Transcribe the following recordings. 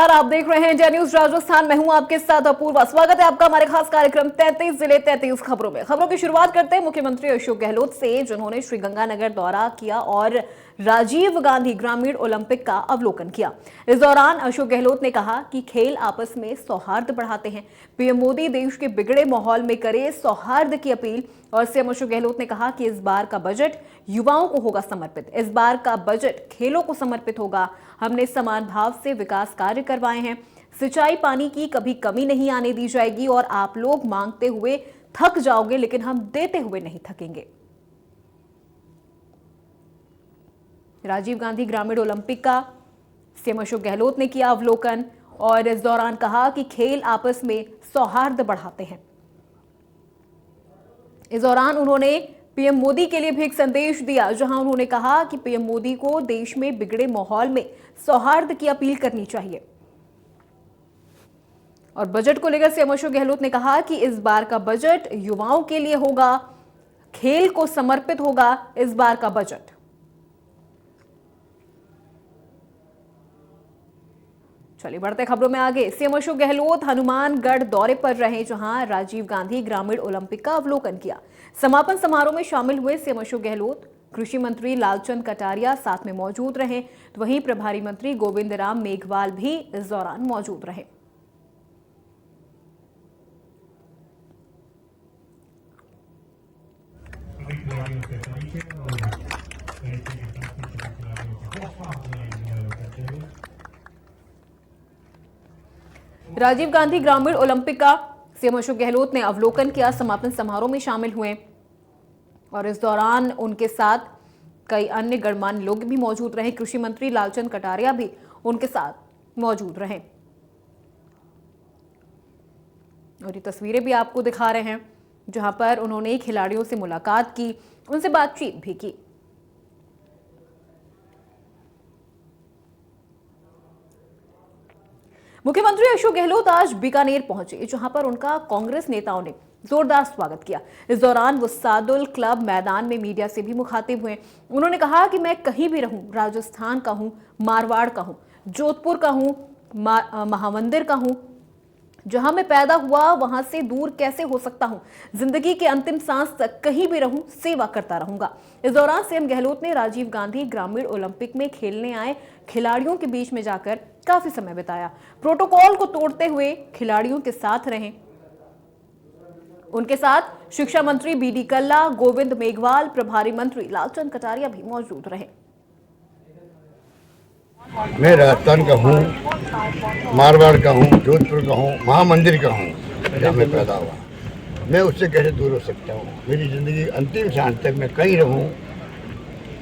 आप देख रहे हैं इंडिया न्यूज राजस्थान। मैं हूं आपके साथ अपूर्वा। स्वागत है आपका हमारे खास कार्यक्रम 33 जिले 33 खबरों में। खबरों की शुरुआत करते हैं मुख्यमंत्री अशोक गहलोत से, जिन्होंने श्रीगंगानगर दौरा किया और राजीव गांधी ग्रामीण ओलंपिक का अवलोकन किया। इस दौरान अशोक गहलोत ने कहा कि खेल आपस में सौहार्द बढ़ाते हैं। पीएम मोदी देश के बिगड़े माहौल में करे सौहार्द की अपील। और सीएम अशोक गहलोत ने कहा कि इस बार का बजट युवाओं को होगा समर्पित। इस बार का बजट खेलों को समर्पित होगा। हमने समान भाव से विकास कार्य करवाए हैं। सिंचाई पानी की कभी कमी नहीं आने दी जाएगी और आप लोग मांगते हुए थक जाओगे, लेकिन हम देते हुए नहीं थकेंगे। राजीव गांधी ग्रामीण ओलंपिक का सीएम अशोक गहलोत ने किया अवलोकन और इस दौरान कहा कि खेल आपस में सौहार्द बढ़ाते हैं। इस दौरान उन्होंने पीएम मोदी के लिए भी एक संदेश दिया, जहां उन्होंने कहा कि पीएम मोदी को देश में बिगड़े माहौल में सौहार्द की अपील करनी चाहिए। और बजट को लेकर सीएम अशोक गहलोत ने कहा कि इस बार का बजट युवाओं के लिए होगा, खेल को समर्पित होगा इस बार का बजट। चलिए बढ़ते खबरों में आगे। सीएम अशोक गहलोत हनुमानगढ़ दौरे पर रहे, जहां राजीव गांधी ग्रामीण ओलंपिक का अवलोकन किया। समापन समारोह में शामिल हुए सीएम अशोक गहलोत। कृषि मंत्री लालचंद कटारिया साथ में मौजूद रहे, तो वहीं प्रभारी मंत्री गोविंद राम मेघवाल भी इस दौरान मौजूद रहे। राजीव गांधी ग्रामीण ओलंपिक का सीएम अशोक गहलोत ने अवलोकन किया, समापन समारोह में शामिल हुए और इस दौरान उनके साथ कई अन्य गणमान्य लोग भी मौजूद रहे। कृषि मंत्री लालचंद कटारिया भी उनके साथ मौजूद रहे और ये तस्वीरें भी आपको दिखा रहे हैं, जहां पर उन्होंने खिलाड़ियों से मुलाकात की, उनसे बातचीत भी की। मुख्यमंत्री अशोक गहलोत आज बीकानेर पहुंचे, जहां पर उनका कांग्रेस नेताओं ने जोरदार स्वागत किया। इस दौरान वो सादुल क्लब मैदान में मीडिया से भी मुखातिब हुए। उन्होंने कहा कि मैं कहीं भी रहूं, राजस्थान का हूं, मारवाड़ का हूं, जोधपुर का हूं, महामंदिर का हूं, जहां मैं पैदा हुआ वहां से दूर कैसे हो सकता हूं। जिंदगी के अंतिम सांस तक कहीं भी रहूं, सेवा करता रहूंगा। इस दौरान सीएम गहलोत ने राजीव गांधी ग्रामीण ओलंपिक में खेलने आए खिलाड़ियों के बीच में जाकर काफी समय बिताया। प्रोटोकॉल को तोड़ते हुए खिलाड़ियों के साथ रहे। उनके साथ शिक्षा मंत्री बीडी कल्ला, गोविंद मेघवाल, प्रभारी मंत्री लालचंद कटारिया भी मौजूद रहे। मैं राजस्थान का हूँ, मारवाड़ का हूँ, जोधपुर का हूँ, महामंदिर का हूँ, जहाँ मैं पैदा हुआ। मैं उससे कैसे दूर हो सकता हूँ। मेरी ज़िंदगी अंतिम सांस तक मैं कहीं रहूँ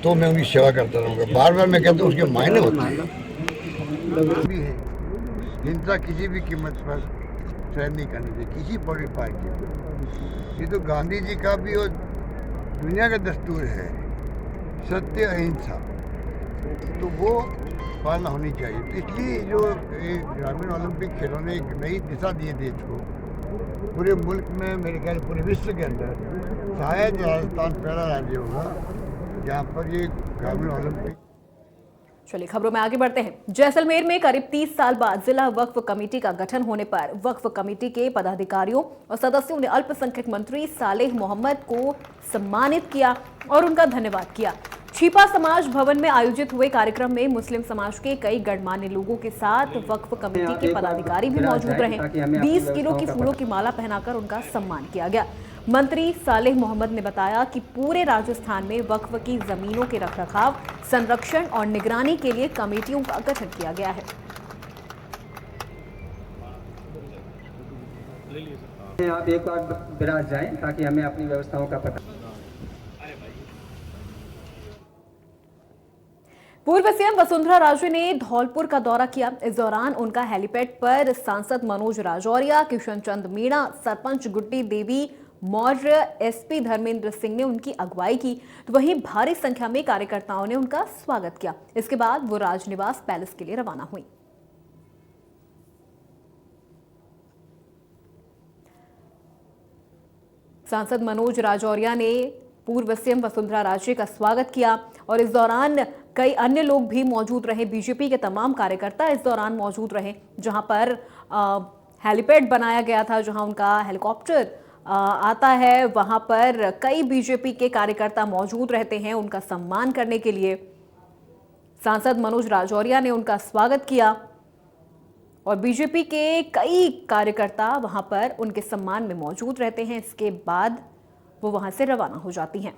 तो मैं उनकी सेवा करता रहूँगा। बार बार मैं कहता हूँ उसके मायने होते हैं भी है। हिंसा किसी भी कीमत पर सहन नहीं करनी चाहिए, किसी बड़ी पार्टी को। ये तो गांधी जी का भी और दुनिया का दस्तूर है, सत्य अहिंसा, तो वो पालना होनी चाहिए। तो इसलिए जो ग्रामीण ओलंपिक खेलों ने एक नई दिशा दी है देश को, पूरे मुल्क में, मेरे ख्याल पूरे विश्व के अंदर शायद राजस्थान पहला राज्य होगा जहाँ पर ये ग्रामीण ओलंपिक। चलिए खबरों में आगे बढ़ते हैं। जैसलमेर में करीब 30 साल बाद जिला वक्फ कमेटी का गठन होने पर वक्फ कमेटी के पदाधिकारियों और सदस्यों ने अल्पसंख्यक मंत्री सालेह मोहम्मद को सम्मानित किया और उनका धन्यवाद किया। छिपा समाज भवन में आयोजित हुए कार्यक्रम में मुस्लिम समाज के कई गणमान्य लोगों के साथ वक्फ कमेटी के पदाधिकारी भी मौजूद रहे। 20 किलो की फूलों की माला पहनाकर उनका सम्मान किया गया। मंत्री सालेह मोहम्मद ने बताया कि पूरे राजस्थान में वक्फ की जमीनों के रखरखाव, संरक्षण और निगरानी के लिए कमेटियों का गठन किया गया है। आप एक बार विराज जाएं ताकि हमें अपनी व्यवस्थाओं का पता। पूर्व सीएम वसुंधरा राजे ने धौलपुर का दौरा किया। इस दौरान उनका हेलीपैड पर सांसद मनोज राजौरिया, किशन चंद मीणा, सरपंच गुड्डी देवी मौर्य, एसपी धर्मेंद्र सिंह ने उनकी अगुवाई की, तो वहीं भारी संख्या में कार्यकर्ताओं ने उनका स्वागत किया। इसके बाद वो राजनिवास पैलेस के लिए रवाना हुई। सांसद मनोज राजौरिया ने पूर्व सीएम वसुंधरा राजे का स्वागत किया और इस दौरान कई अन्य लोग भी मौजूद रहे। बीजेपी के तमाम कार्यकर्ता इस दौरान मौजूद रहे। जहां पर हेलीपैड बनाया गया था, जहां उनका हेलीकॉप्टर आता है, वहां पर कई बीजेपी के कार्यकर्ता मौजूद रहते हैं उनका सम्मान करने के लिए। सांसद मनोज राजौरिया ने उनका स्वागत किया और बीजेपी के कई कार्यकर्ता वहां पर उनके सम्मान में मौजूद रहते हैं। इसके बाद वो वहां से रवाना हो जाती हैं।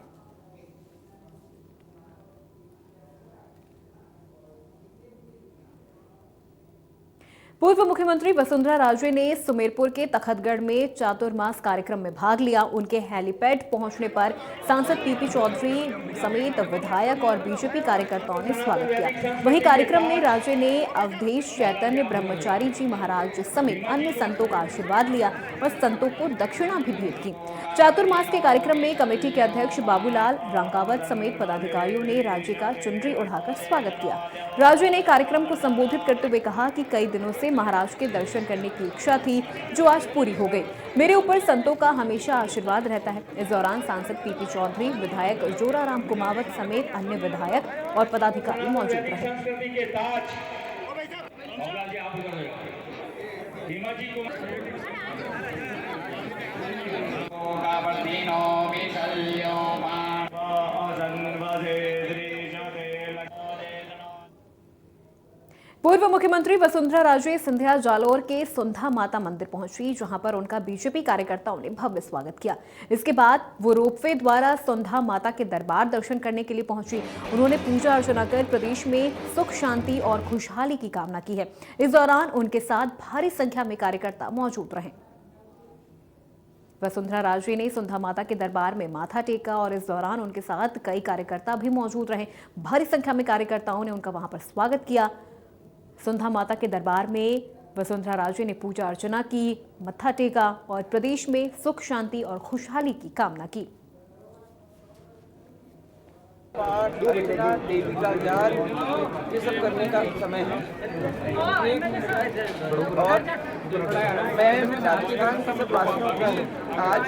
पूर्व मुख्यमंत्री वसुंधरा राजे ने सुमेरपुर के तखतगढ़ में चातुर्मास कार्यक्रम में भाग लिया। उनके हेलीपैड पहुंचने पर सांसद पीपी चौधरी समेत विधायक और बीजेपी कार्यकर्ताओं ने स्वागत किया। वहीं कार्यक्रम में राजे ने अवधेश चैतन्य ब्रह्मचारी जी महाराज समेत अन्य संतों का आशीर्वाद लिया और संतों को दक्षिणा भी भेंट की। चातुर्मास के कार्यक्रम में कमेटी के अध्यक्ष बाबूलाल रंकावत समेत पदाधिकारियों ने राजे का चुनरी उड़ाकर स्वागत किया। राजे ने कार्यक्रम को संबोधित करते हुए कहा कि कई दिनों से महाराज के दर्शन करने की इच्छा थी, जो आज पूरी हो गई। मेरे ऊपर संतों का हमेशा आशीर्वाद रहता है। इस दौरान सांसद पीपी चौधरी, विधायक जोराराम कुमावत समेत अन्य विधायक और पदाधिकारी मौजूद रहे। पूर्व मुख्यमंत्री वसुंधरा राजे सिंधिया जालोर के सुंधा माता मंदिर पहुंची, जहां पर उनका बीजेपी कार्यकर्ताओं ने भव्य स्वागत किया। इसके बाद वो रोपवे द्वारा सुंधा माता के दरबार दर्शन करने के लिए पहुंची। उन्होंने पूजा अर्चना कर प्रदेश में सुख शांति और खुशहाली की कामना की है। इस दौरान उनके साथ भारी संख्या में कार्यकर्ता मौजूद रहे। वसुंधरा राजे ने सुंधा माता के दरबार में माथा टेका और इस दौरान उनके साथ कई कार्यकर्ता भी मौजूद रहे। भारी संख्या में कार्यकर्ताओं ने उनका वहां पर स्वागत किया। सुंधा माता के दरबार में वसुंधरा राजे ने पूजा अर्चना की, मत्था टेका और प्रदेश में सुख शांति और खुशहाली की कामना की। पाठ, अर्चना, देवी का जाप, ये सब करने का समय है। और मैं राजस्थान सब वासियों को आज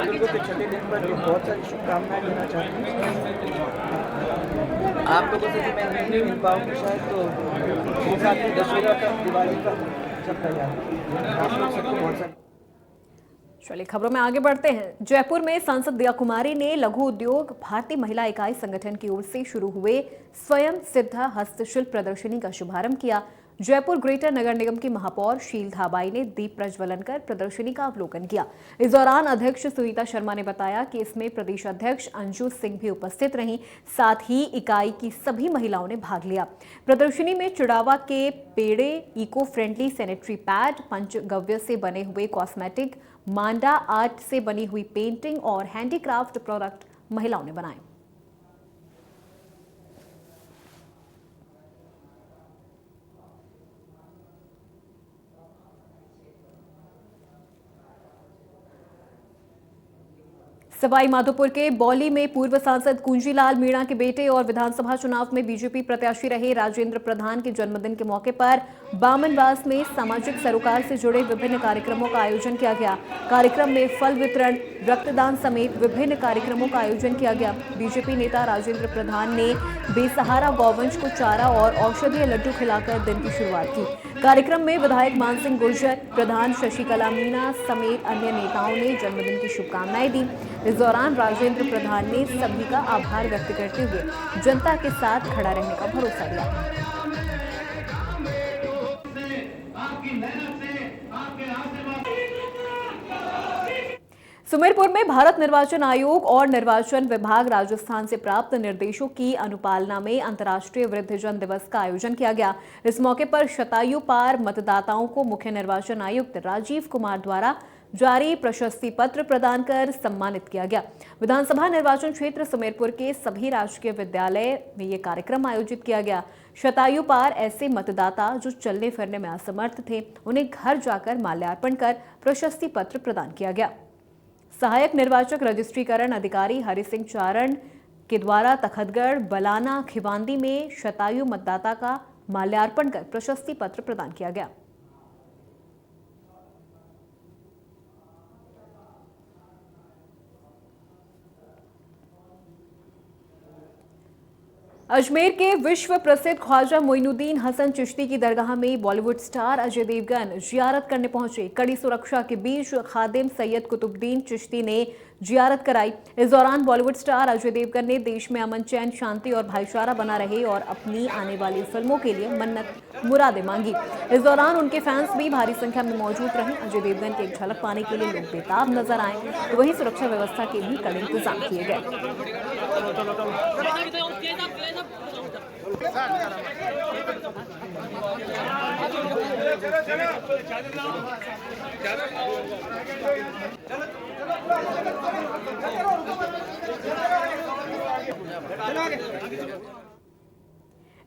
हिंदू के छठे दिन पर बहुत सारी शुभकामनाएं देना चाहती हूँ। आप लोगों से जो मैं नहीं मिल पाऊँगी शायद, तो एक साथ में दशहरा का, दिवाली का सब तैयार। आप लोग सबको बहुत सारी। चलिए खबरों में आगे बढ़ते हैं। जयपुर में सांसद दिया कुमारी ने लघु उद्योग भारतीय महिला इकाई संगठन की ओर से शुरू हुए स्वयं सिद्धा हस्तशिल्प प्रदर्शनी का शुभारंभ किया। जयपुर ग्रेटर नगर निगम की महापौर शील धाबाई ने दीप प्रज्वलन कर प्रदर्शनी का अवलोकन किया। इस दौरान अध्यक्ष सुनीता शर्मा ने बताया कि इसमें प्रदेश अध्यक्ष अंजू सिंह भी उपस्थित रहीं, साथ ही इकाई की सभी महिलाओं ने भाग लिया। प्रदर्शनी में चिड़ावा के पेड़े, इको फ्रेंडली सैनिटरी पैड, पंचगव्य से बने हुए कॉस्मेटिक, मांडा आर्ट से बनी हुई पेंटिंग और हैंडीक्राफ्ट प्रोडक्ट महिलाओं ने बनाए। सवाई माधोपुर के बौली में पूर्व सांसद कुंजीलाल मीणा के बेटे और विधानसभा चुनाव में बीजेपी प्रत्याशी रहे राजेंद्र प्रधान के जन्मदिन के मौके पर बामनवास में सामाजिक सरोकार से जुड़े विभिन्न कार्यक्रमों का आयोजन किया गया। कार्यक्रम में फल वितरण, रक्तदान समेत विभिन्न कार्यक्रमों का आयोजन किया गया। बीजेपी नेता राजेंद्र प्रधान ने बेसहारा गौवंश को चारा और औषधीय लड्डू खिलाकर दिन की शुरुआत की। कार्यक्रम में विधायक मानसिंह गुर्जर, प्रधान शशिकला मीणा समेत अन्य नेताओं ने जन्मदिन की शुभकामनाएं दी। इस दौरान राजेंद्र प्रधान ने सभी का आभार व्यक्त करते हुए जनता के साथ खड़ा रहने का भरोसा दिया। सुमेरपुर में भारत निर्वाचन आयोग और निर्वाचन विभाग राजस्थान से प्राप्त निर्देशों की अनुपालना में अंतर्राष्ट्रीय वृद्धजन दिवस का आयोजन किया गया। इस मौके पर शतायु पार मतदाताओं को मुख्य निर्वाचन आयुक्त राजीव कुमार द्वारा जारी प्रशस्ति पत्र प्रदान कर सम्मानित किया गया। विधानसभा निर्वाचन क्षेत्र सुमेरपुर के सभी राजकीय विद्यालय में यह कार्यक्रम आयोजित किया गया। शतायु पार ऐसे मतदाता जो चलने फिरने में असमर्थ थे, उन्हें घर जाकर माल्यार्पण कर प्रशस्ति पत्र प्रदान किया गया। सहायक निर्वाचक रजिस्ट्रीकरण अधिकारी हरि सिंह चारण के द्वारा तखतगढ़, बलाना, खिवांदी में शतायु मतदाता का माल्यार्पण कर प्रशस्ति पत्र प्रदान किया गया। अजमेर के विश्व प्रसिद्ध ख्वाजा मोइनुद्दीन हसन चिश्ती की दरगाह में बॉलीवुड स्टार अजय देवगन जियारत करने पहुंचे। कड़ी सुरक्षा के बीच खादिम सैयद कुतुबुद्दीन चिश्ती ने जियारत कराई। इस दौरान बॉलीवुड स्टार अजय देवगन ने देश में अमन, चैन, शांति और भाईचारा बना रहे और अपनी आने वाली फिल्मों के लिए मन्नत मुरादें मांगी। इस दौरान उनके फैंस भी भारी संख्या में मौजूद रहे। अजय देवगन की एक झलक पाने के लिए लोग बेताब नजर आए, तो वहीं सुरक्षा व्यवस्था के भी कड़े इंतजाम किए गए।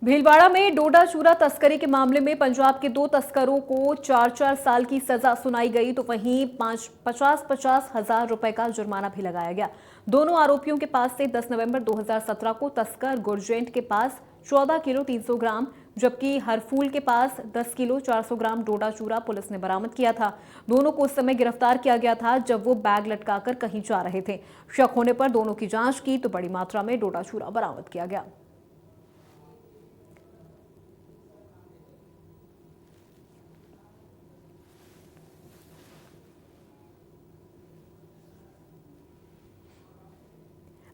भीलवाड़ा में डोडा चूरा तस्करी के मामले में पंजाब के 2 तस्करों को 4-4 साल की सजा सुनाई गई, तो वहीं 50-50 हजार रुपए का जुर्माना भी लगाया गया। दोनों आरोपियों के पास से 10 नवंबर 2017 को तस्कर गुरजेंट के पास 14 किलो 300 ग्राम, जबकि हरफूल के पास 10 किलो 400 ग्राम डोडा चूरा पुलिस ने बरामद किया था। दोनों को उस समय गिरफ्तार किया गया था जब वो बैग लटकाकर कहीं जा रहे थे। शक होने पर दोनों की जांच की तो बड़ी मात्रा में डोडा चूरा बरामद किया गया।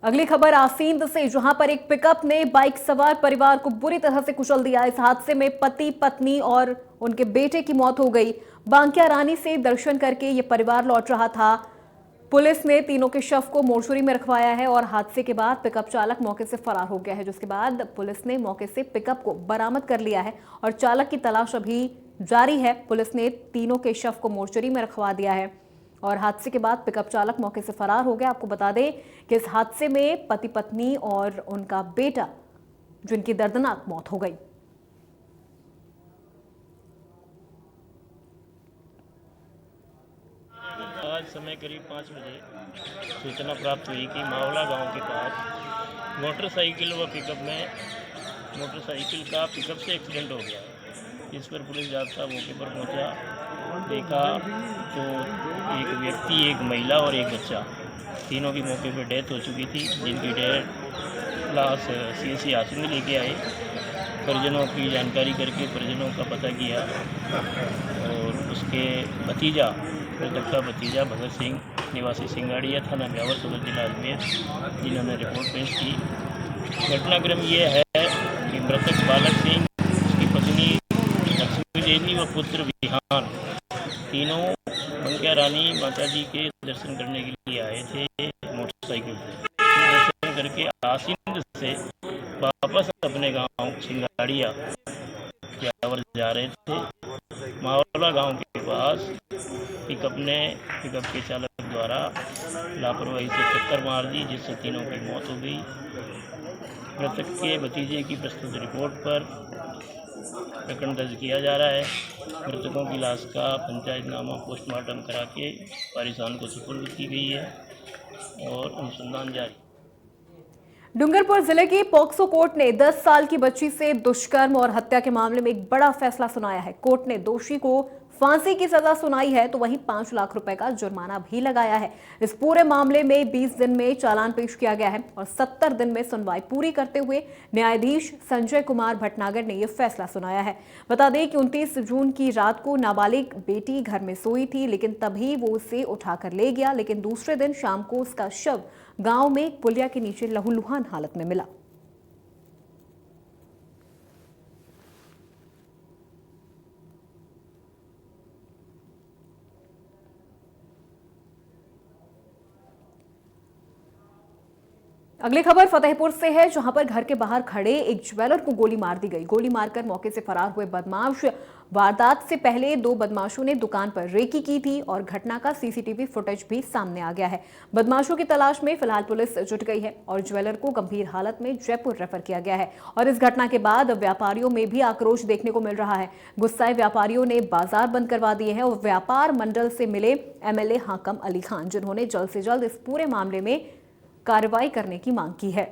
अगली खबर आसींद से, जहां पर एक पिकअप ने बाइक सवार परिवार को बुरी तरह से कुचल दिया। इस हादसे में पति, पत्नी और उनके बेटे की मौत हो गई। बांकिया रानी से दर्शन करके ये परिवार लौट रहा था। पुलिस ने तीनों के शव को मोर्चरी में रखवाया है और हादसे के बाद पिकअप चालक मौके से फरार हो गया है, जिसके बाद पुलिस ने मौके से पिकअप को बरामद कर लिया है और चालक की तलाश अभी जारी है। पुलिस ने तीनों के शव को मोर्चरी में रखवा दिया है और हादसे के बाद पिकअप चालक मौके से फरार हो गया। आपको बता दें कि इस हादसे में पति, पत्नी और उनका बेटा, जिनकी दर्दनाक मौत हो गई। आज समय करीब 5 बजे सूचना प्राप्त हुई कि मावला गांव के पास मोटरसाइकिल व पिकअप में मोटरसाइकिल का पिकअप से एक्सीडेंट हो गया। इस पर पुलिस जाब्ता मौके पर पहुंचा, देखा तो एक व्यक्ति, एक महिला और एक बच्चा, तीनों की मौके पर डेथ हो चुकी थी, जिनकी डेथ लाश CSC हासिल में लेके आए। परिजनों की जानकारी करके परिजनों का पता किया और उसके भतीजा, मृतक का भतीजा भगत सिंह निवासी सिंगाड़िया, थाना ब्यावर, सदर जिला अजमेर, जिन्होंने रिपोर्ट पेश की। घटनाक्रम ये है कि मृतक बालक सिंह, उसकी पत्नी लक्ष्मी देवी व पुत्र विहान, तीनों बांकिया रानी माता जी के दर्शन करने के लिए आए थे मोटरसाइकिल से। दर्शन करके आसींद से वापस अपने गांव सिंगाड़िया ब्यावर जा रहे थे। मावला गांव के पास पिकअप के चालक द्वारा लापरवाही से टक्कर मार दी, जिससे तीनों की मौत हो गई। मृतक के भतीजे की प्रस्तुत रिपोर्ट पर प्रकरण दर्ज किया जा रहा है। मृतकों की लाश का पंचायतनामा पोस्टमार्टम करा के वारिसान को सुपुर्द की गई है और अनुसंधान जारी। डूंगरपुर जिले की पॉक्सो कोर्ट ने 10 साल की बच्ची से दुष्कर्म और हत्या के मामले में एक बड़ा फैसला सुनाया है। कोर्ट ने दोषी को फांसी की सजा सुनाई है, तो वहीं 5 लाख रुपए का जुर्माना भी लगाया है। इस पूरे मामले में 20 दिन में चालान पेश किया गया है और 70 दिन में सुनवाई पूरी करते हुए न्यायाधीश संजय कुमार भटनागर ने यह फैसला सुनाया है। बता दें कि 29 जून की रात को नाबालिग बेटी घर में सोई थी, लेकिन तभी वो उसे उठाकर ले गया, लेकिन दूसरे दिन शाम को उसका शव गांव में एक पुलिया के नीचे लहूलुहान हालत में मिला। अगली खबर फतेहपुर से है, जहां पर घर के बाहर खड़े एक ज्वेलर को गोली मार दी गई। गोली मारकर मौके से फरार हुए बदमाश, वारदात से पहले 2 बदमाशों ने दुकान पर रेकी की थी और घटना का CCTV फुटेज भी सामने आ गया है। बदमाशों की तलाश में फिलहाल पुलिस जुट गई है और ज्वेलर को गंभीर हालत में जयपुर रेफर किया गया है। और इस घटना के बाद व्यापारियों में भी आक्रोश देखने को मिल रहा है। गुस्साए व्यापारियों ने बाजार बंद करवा दिए हैं और व्यापार मंडल से मिले MLA हाकम अली खान, जिन्होंने जल्द से जल्द इस पूरे मामले में कार्रवाई करने की मांग की है।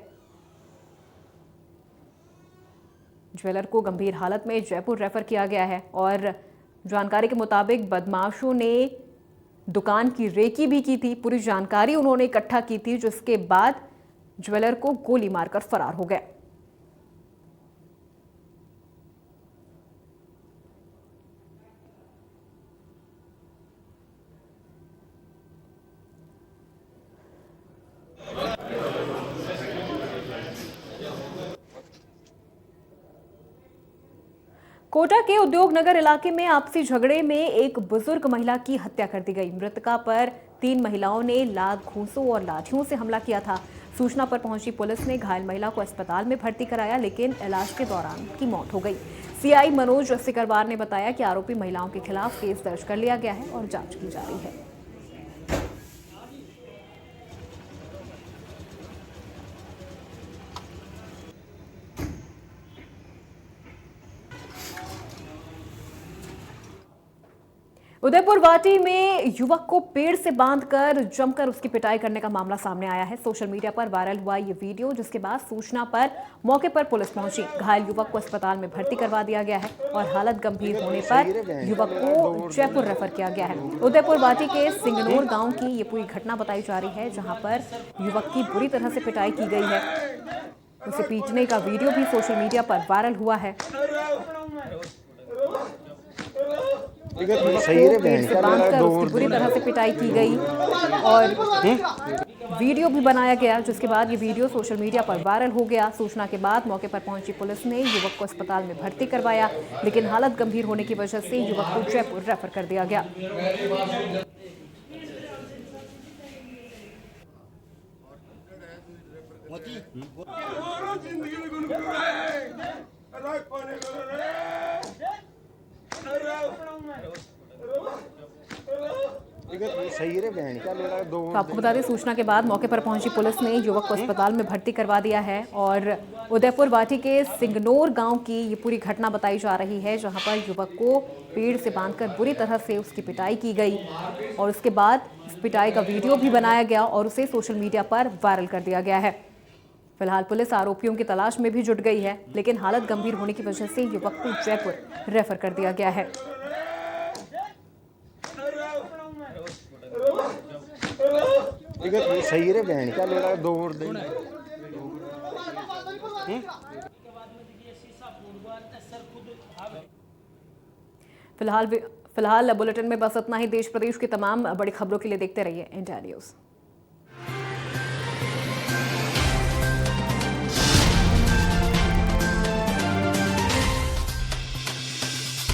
ज्वेलर को गंभीर हालत में जयपुर रेफर किया गया है और जानकारी के मुताबिक बदमाशों ने दुकान की रेकी भी की थी। पूरी जानकारी उन्होंने इकट्ठा की थी, जिसके बाद ज्वेलर को गोली मारकर फरार हो गए। कोटा के उद्योग नगर इलाके में आपसी झगड़े में एक बुजुर्ग महिला की हत्या कर दी गई। मृतका पर 3 महिलाओं ने लात घूंसों और लाठियों से हमला किया था। सूचना पर पहुंची पुलिस ने घायल महिला को अस्पताल में भर्ती कराया, लेकिन इलाज के दौरान की मौत हो गई। सीआई मनोज सिकरवार ने बताया कि आरोपी महिलाओं के खिलाफ केस दर्ज कर लिया गया है और जांच की जा रही है। उदयपुर वाटी में युवक को पेड़ से बांधकर जमकर उसकी पिटाई करने का मामला सामने आया है। सोशल मीडिया पर वायरल हुआ ये वीडियो, जिसके बाद सूचना पर मौके पर पुलिस पहुंची। घायल युवक को अस्पताल में भर्ती करवा दिया गया है और हालत गंभीर होने पर युवक को जयपुर रेफर किया गया है। उदयपुर वाटी के सिंगनौर गांव की ये पूरी घटना बताई जा रही है, जहां पर युवक की बुरी तरह से पिटाई की गई है। उसे पीटने का वीडियो भी सोशल मीडिया पर वायरल हुआ है। पेड़ से बांधकर उसकी बुरी तरह से पिटाई की गई और वीडियो भी बनाया गया, जिसके बाद ये वीडियो सोशल मीडिया पर वायरल हो गया। सूचना के बाद मौके पर पहुंची पुलिस ने युवक को अस्पताल में भर्ती करवाया, लेकिन हालत गंभीर होने की वजह से युवक को जयपुर रेफर कर दिया गया। तो आपको बता दें, सूचना के बाद मौके पर पहुंची पुलिस ने युवक को अस्पताल में भर्ती करवा दिया है और उदयपुर वाटी के सिंगनौर गांव की ये पूरी घटना बताई जा रही है, जहां पर युवक को पेड़ से बांधकर बुरी तरह से उसकी पिटाई की गई और उसके बाद इस पिटाई का वीडियो भी बनाया गया और उसे सोशल मीडिया पर वायरल कर दिया गया है। फिलहाल पुलिस आरोपियों की तलाश में भी जुट गई है, लेकिन हालत गंभीर होने की वजह से युवक को जयपुर रेफर कर दिया गया है। सही रे बहन का लेगा दौड़ दे। फिलहाल बुलेटिन में बस इतना ही। देश प्रदेश की तमाम बड़ी खबरों के लिए देखते रहिए इंडिया न्यूज़।